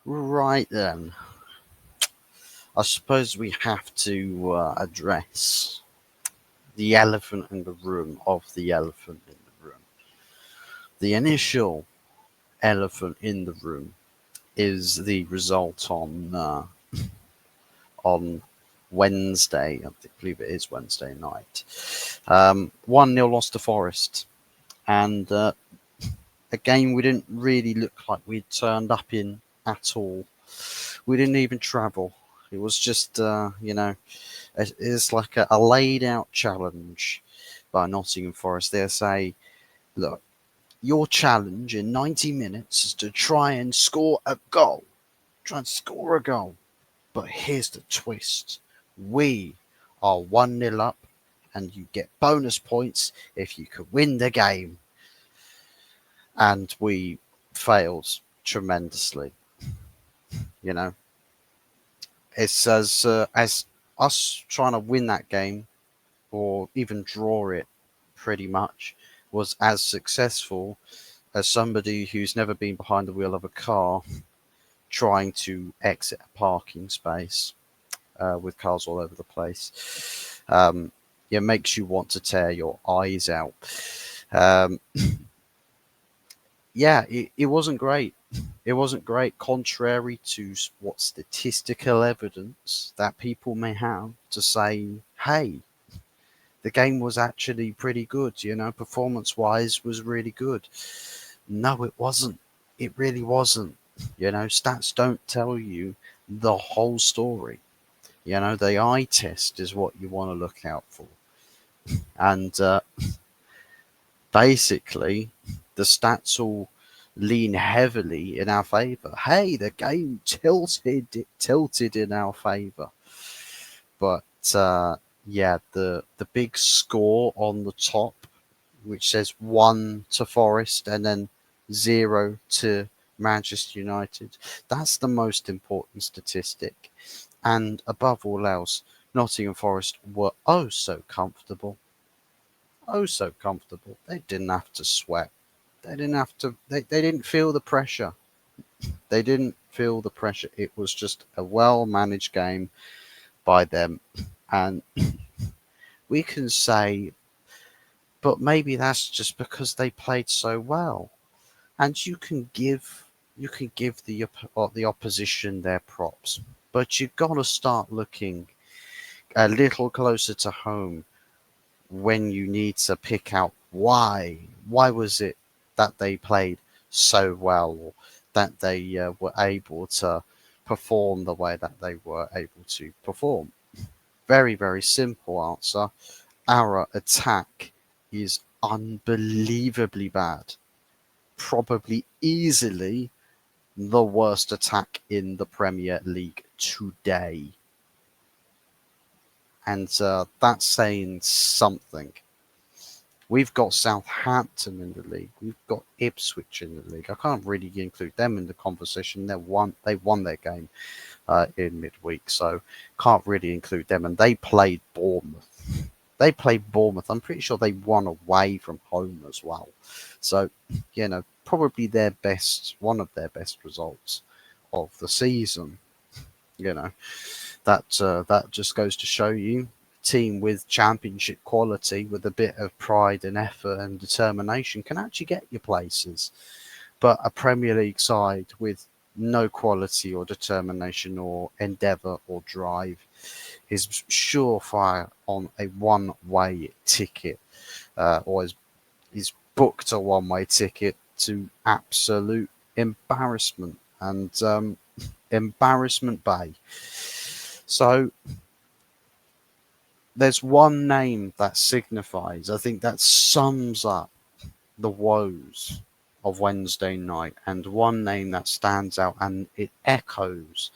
Right then, I suppose we have to address the elephant in the room of the elephant in the room. The initial elephant in the room is the result on Wednesday. I believe it is Wednesday night. 1-0 lost to Forest, and a game we didn't really look like we'd turned up in at all. We didn't even travel. It was just, it's like a laid out challenge by Nottingham Forest. They say, look, your challenge in 90 minutes is to try and score a goal. Try and score a goal. But here's the twist. We are 1-0 up, and you get bonus points if you could win the game. And we failed tremendously. You know, it's as us trying to win that game or even draw it pretty much was as successful as somebody who's never been behind the wheel of a car trying to exit a parking space with cars all over the place. It makes you want to tear your eyes out. Um, yeah, it wasn't great. It wasn't great, contrary to what statistical evidence that people may have to say, hey, the game was actually pretty good, performance wise was really good. No, it wasn't. It really wasn't. Stats don't tell you the whole story. The eye test is what you want to look out for. And basically, the stats all lean heavily in our favour. Hey, the game tilted in our favour. But yeah, the big score on the top, which says 1 to Forest and then 0 to Manchester United, that's the most important statistic. And above all else, Nottingham Forest were oh so comfortable. Oh so comfortable. They didn't have to sweat. They didn't have to they didn't feel the pressure. They didn't feel the pressure. It was just a well managed game by them. And we can say, but maybe that's just because they played so well. And you can give the opposition their props, but you've got to start looking a little closer to home when you need to pick out why. Why was it that they played so well, or that they were able to perform the way that they were able to perform? Very, very simple answer. Our attack is unbelievably bad. Probably easily the worst attack in the Premier League today. And that's saying something. We've got Southampton in the league. We've got Ipswich in the league. I can't really include them in the conversation. They won their game in midweek, so can't really include them. And they played Bournemouth. They played Bournemouth. I'm pretty sure they won away from home as well. So, probably one of their best results of the season. You know, that just goes to show you, team with championship quality, with a bit of pride and effort and determination, can actually get you places. But a Premier League side with no quality or determination or endeavour or drive is surefire on a one-way ticket, or is booked a one-way ticket to absolute embarrassment and embarrassment bay. So there's one name that signifies, I think that sums up the woes of Wednesday night, and one name that stands out and it echoes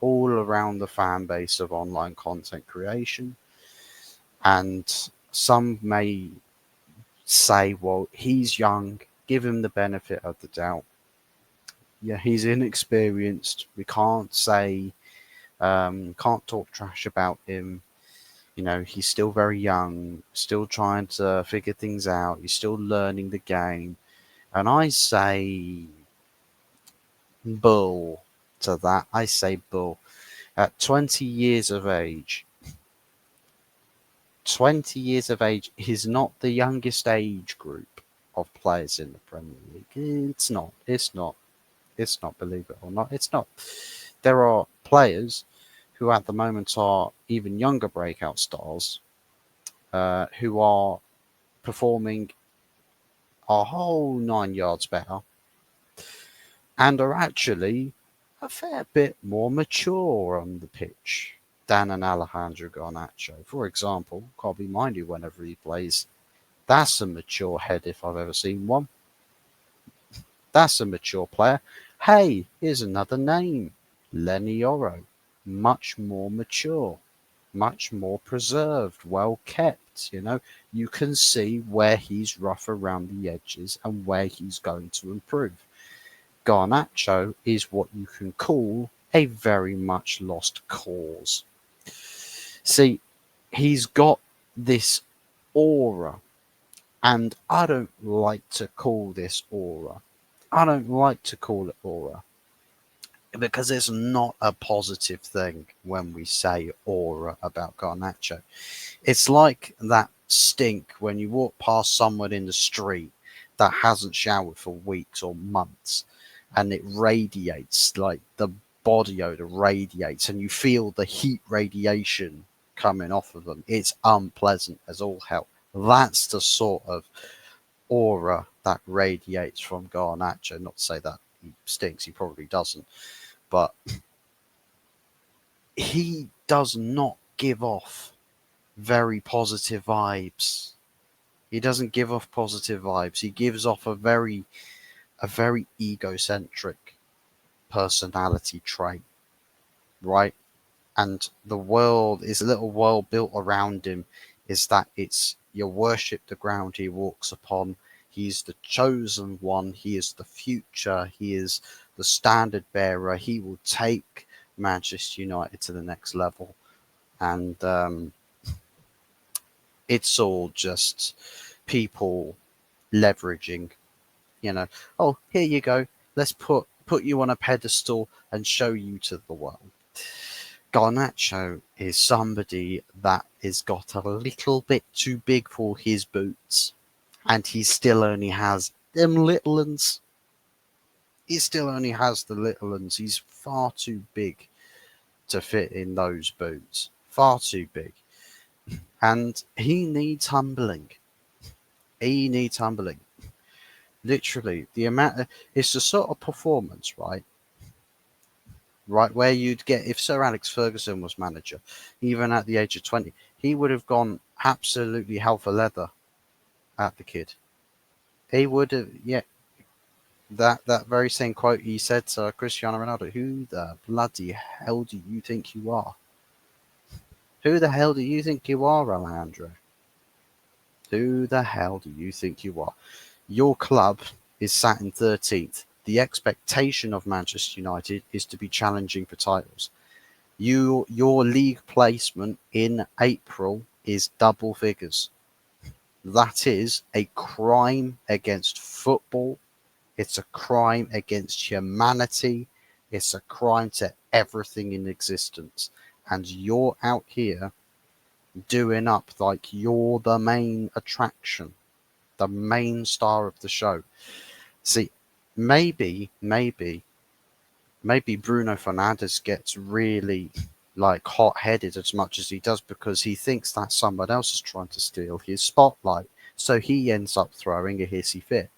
all around the fan base of online content creation. And some may say, well, he's young, give him the benefit of the doubt. Yeah, he's inexperienced. We can't say, can't talk trash about him. He's still very young, still trying to figure things out. He's still learning the game. And I say, bull. to that, I say bull. At 20 years of age, 20 years of age is not the youngest age group of players in the Premier League. It's not. It's not. It's not, believe it or not. It's not. There are players who at the moment are even younger breakout stars who are performing a whole 9 yards better and are actually a fair bit more mature on the pitch than an Alejandro Garnacho. For example, can't be minded whenever he plays. That's a mature head if I've ever seen one. That's a mature player. Hey, here's another name. Lenny Oro. Much more mature, much more preserved, well kept. You can see where he's rough around the edges and where he's going to improve. Garnacho is what you can call a very much lost cause. See, he's got this aura, and I don't like to call this aura. I don't like to call it aura because it's not a positive thing when we say aura about Garnacho. It's like that stink when you walk past someone in the street that hasn't showered for weeks or months and it radiates, like the body odor radiates, and you feel the heat radiation coming off of them. It's unpleasant as all hell. That's the sort of aura that radiates from Garnacho. Not to say that he stinks, he probably doesn't, but he does not give off very positive vibes. He doesn't give off positive vibes. He gives off a very egocentric personality trait, right? And the world is a little world built around him is that it's you worship the ground he walks upon. He's the chosen one. He is the future. He is the standard bearer. He will take Manchester United to the next level. And it's all just people leveraging, you know, oh, here you go. Let's put you on a pedestal and show you to the world. Garnacho is somebody that is got a little bit too big for his boots, and he still only has them little uns. He still only has the little uns. He's far too big to fit in those boots. Far too big. And he needs humbling. He needs humbling. Literally, it's the sort of performance, right? Right, where you'd get if Sir Alex Ferguson was manager, even at the age of 20, he would have gone absolutely hell for leather at the kid. He would have, yeah. That very same quote he said to Cristiano Ronaldo, "Who the bloody hell do you think you are? Who the hell do you think you are, Alejandro? Who the hell do you think you are? Your club is sat in 13th. The expectation of Manchester United is to be challenging for titles. Your league placement in April is double figures. That is a crime against football. It's a crime against humanity. It's a crime to everything in existence. And you're out here doing up like you're the main attraction, the main star of the show. See, maybe Bruno Fernandes gets really like hot-headed as much as he does because he thinks that someone else is trying to steal his spotlight. So he ends up throwing a hissy fit.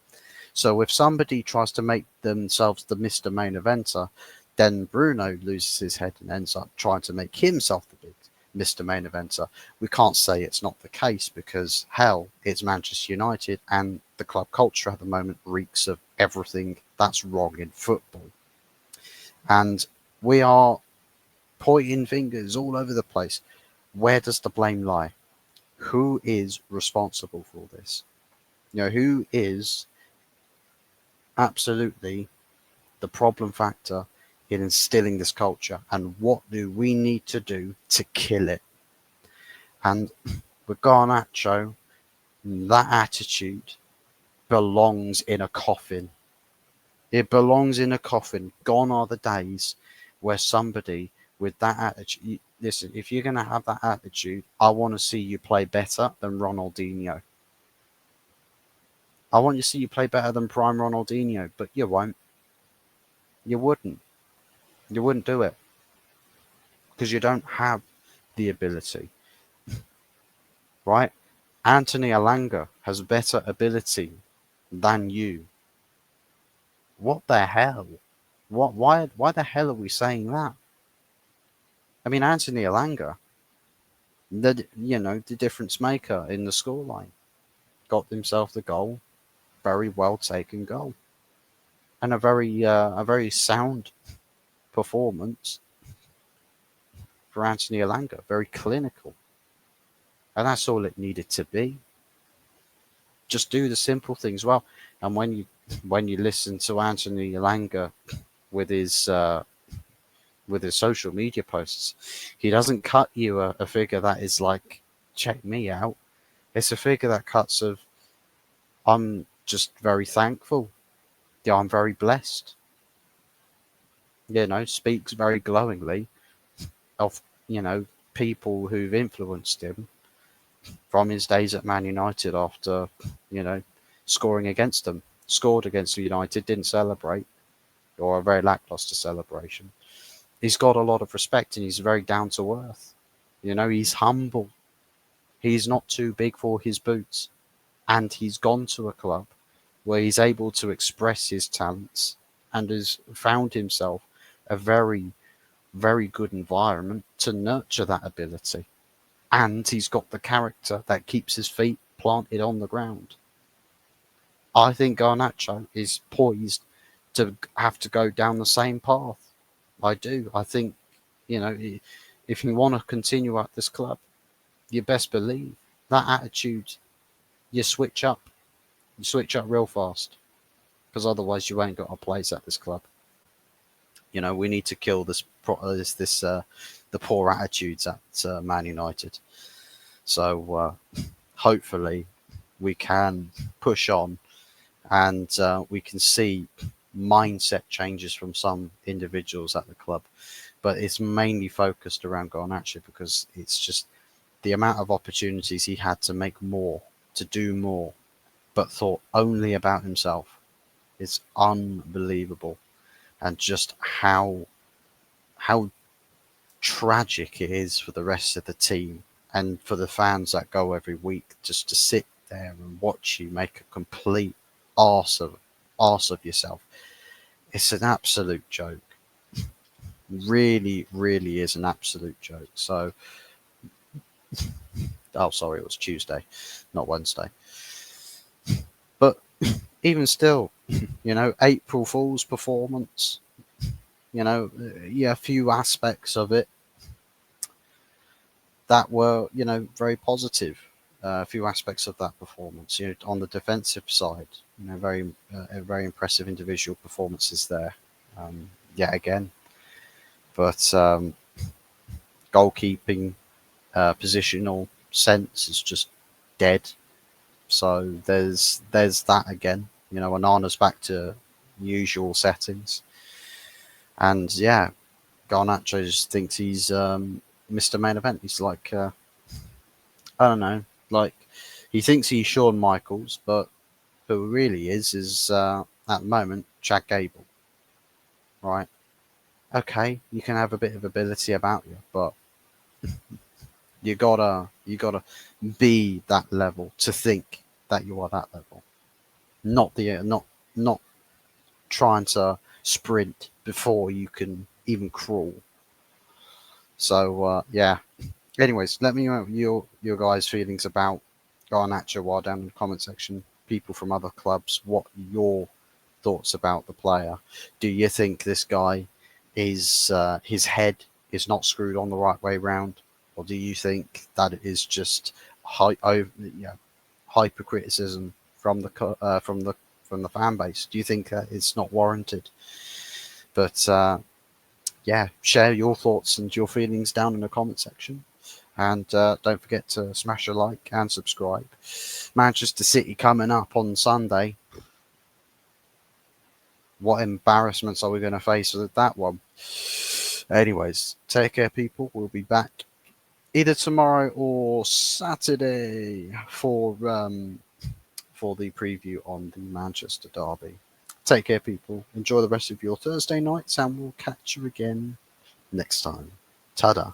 So if somebody tries to make themselves the Mr. Main Eventer, then Bruno loses his head and ends up trying to make himself the big Mr. Main Eventer. We can't say it's not the case because, hell, it's Manchester United and the club culture at the moment reeks of everything that's wrong in football. And we are pointing fingers all over the place. Where does the blame lie? Who is responsible for this? Who is absolutely the problem factor in instilling this culture, and what do we need to do to kill it? And with Garnacho, that attitude belongs in a coffin. It belongs in a coffin. Gone are the days where somebody with that attitude. Listen, if you're going to have that attitude, I want to see you play better than Ronaldinho. I want to see you play better than prime Ronaldinho, but you won't. You wouldn't. You wouldn't do it because you don't have the ability, right? Anthony Alanga has better ability than you. What the hell? What? Why the hell are we saying that? I mean, Anthony Alanga, the difference maker in the scoreline, got himself the goal, very well taken goal, and a very sound performance for Anthony Alanga, very clinical, and that's all it needed to be. Just do the simple things well, and when you listen to Anthony Alanga with his uh, with his social media posts, he doesn't cut you a figure that is like, check me out. It's a figure that cuts of, I'm just very thankful. Yeah, I'm very blessed. Speaks very glowingly of, people who've influenced him from his days at Man United after, you know, scoring against them. Scored against United, didn't celebrate, or a very lackluster celebration. He's got a lot of respect and he's very down to earth. He's humble. He's not too big for his boots. And he's gone to a club where he's able to express his talents and has found himself a very, very good environment to nurture that ability. And he's got the character that keeps his feet planted on the ground. I think Garnacho is poised to have to go down the same path. I do. I think, if you want to continue at this club, you best believe that attitude, you switch up. You switch up real fast because otherwise you ain't got a place at this club. We need to kill the poor attitudes at Man United. So hopefully we can push on and we can see mindset changes from some individuals at the club. But it's mainly focused around Garnacho because it's just the amount of opportunities he had to make more, to do more, but thought only about himself. It's unbelievable, and just how tragic it is for the rest of the team and for the fans that go every week just to sit there and watch you make a complete arse of yourself. It's an absolute joke. Really, really is an absolute joke. So, oh, sorry, it was Tuesday, not Wednesday. But even still, April Fool's performance, yeah, a few aspects of it that were, very positive. A few aspects of that performance, on the defensive side, very impressive individual performances there, yet again. But goalkeeping, positional sense is just dead. So there's that again. Anana's back to usual settings, and yeah, Garnacho just thinks he's Mr. Main Event. He's like, I don't know, like he thinks he's Shawn Michaels, but who really is at the moment Chad Gable, right? Okay, you can have a bit of ability about you, but you gotta be that level to think that you are that level. Not trying to sprint before you can even crawl. So yeah. Anyways, let me know your guys' feelings about Garnacho while down in the comment section. People from other clubs, what your thoughts about the player? Do you think this guy is his head is not screwed on the right way round, or do you think that it is just hyper criticism from the fan base? Do you think that it's not warranted? But yeah, share your thoughts and your feelings down in the comment section. And don't forget to smash a like and subscribe. Manchester City coming up on Sunday. what embarrassments are we going to face with that one? Anyways, take care, people. We'll be back either tomorrow or Saturday for the preview on the Manchester derby. Take care, people. Enjoy the rest of your Thursday nights, and we'll catch you again next time. Tada.